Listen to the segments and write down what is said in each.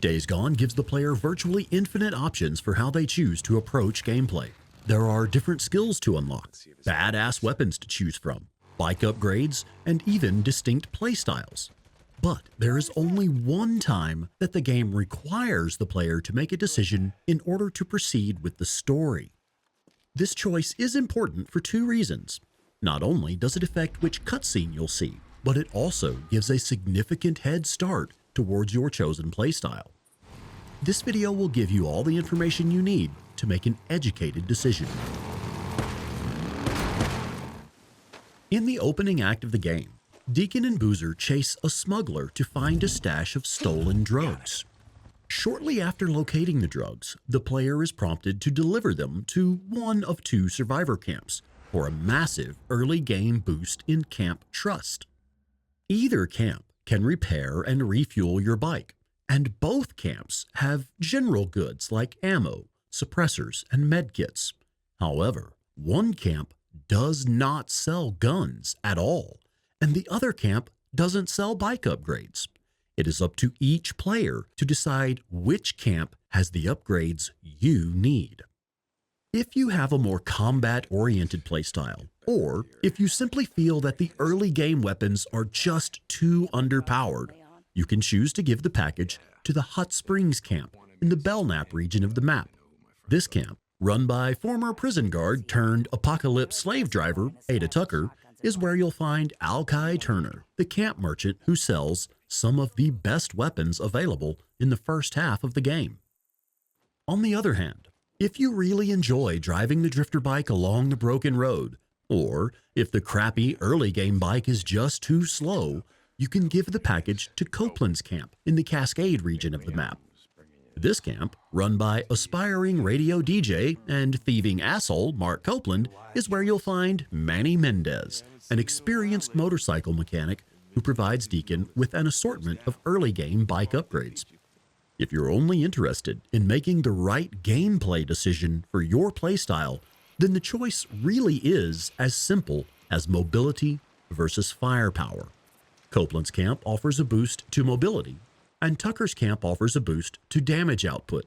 Days Gone gives the player virtually infinite options for how they choose to approach gameplay. There are different skills to unlock, badass weapons to choose from, bike upgrades, and even distinct playstyles. But there is only one time that the game requires the player to make a decision in order to proceed with the story. This choice is important for two reasons. Not only does it affect which cutscene you'll see, but it also gives a significant head start towards your chosen playstyle. This video will give you all the information you need to make an educated decision. In the opening act of the game, Deacon and Boozer chase a smuggler to find a stash of stolen drugs. Shortly after locating the drugs, the player is prompted to deliver them to one of two survivor camps for a massive early game boost in Camp Trust. Either camp can repair and refuel your bike, and both camps have general goods like ammo, suppressors, and medkits. However, one camp does not sell guns at all, and the other camp doesn't sell bike upgrades. It is up to each player to decide which camp has the upgrades you need. If you have a more combat-oriented playstyle, or if you simply feel that the early game weapons are just too underpowered, you can choose to give the package to the Hot Springs camp in the Belknap region of the map. This camp, run by former prison guard turned apocalypse slave driver Ada Tucker, is where you'll find Alki Turner, the camp merchant who sells some of the best weapons available in the first half of the game. On the other hand, if you really enjoy driving the drifter bike along the broken road, or if the crappy early game bike is just too slow, you can give the package to Copeland's camp in the Cascade region of the map. This camp, run by aspiring radio DJ and thieving asshole Mark Copeland, is where you'll find Manny Mendez, an experienced motorcycle mechanic who provides Deacon with an assortment of early game bike upgrades. If you're only interested in making the right gameplay decision for your playstyle, then the choice really is as simple as mobility versus firepower. Copeland's camp offers a boost to mobility, and Tucker's camp offers a boost to damage output.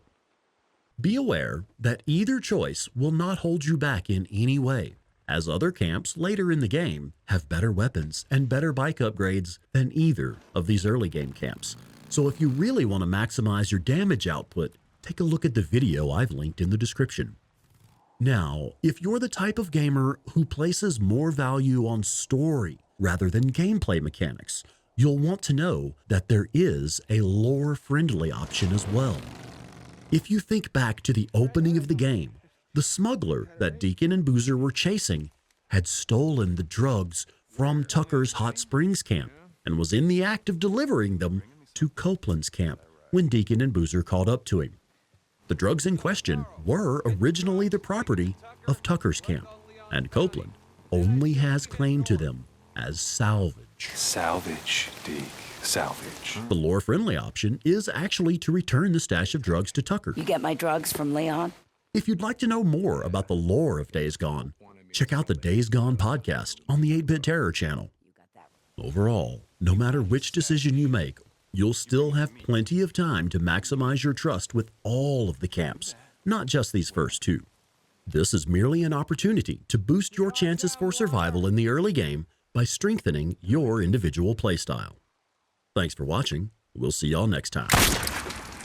Be aware that either choice will not hold you back in any way, as other camps later in the game have better weapons and better bike upgrades than either of these early game camps. So if you really want to maximize your damage output, take a look at the video I've linked in the description. Now, if you're the type of gamer who places more value on story rather than gameplay mechanics, you'll want to know that there is a lore-friendly option as well. If you think back to the opening of the game, the smuggler that Deacon and Boozer were chasing had stolen the drugs from Tucker's Hot Springs camp and was in the act of delivering them to Copeland's camp when Deacon and Boozer caught up to him. The drugs in question were originally the property of Tucker's camp, and Copeland only has claim to them as salvage. Salvage, Deke. Salvage. The lore-friendly option is actually to return the stash of drugs to Tucker. You get my drugs from Leon? If you'd like to know more about the lore of Days Gone, check out the Days Gone podcast on the 8-Bit Terror channel. Overall, no matter which decision you make, you'll still have plenty of time to maximize your trust with all of the camps, not just these first two. This is merely an opportunity to boost your chances for survival in the early game by strengthening your individual playstyle. Thanks for watching. We'll see y'all next time.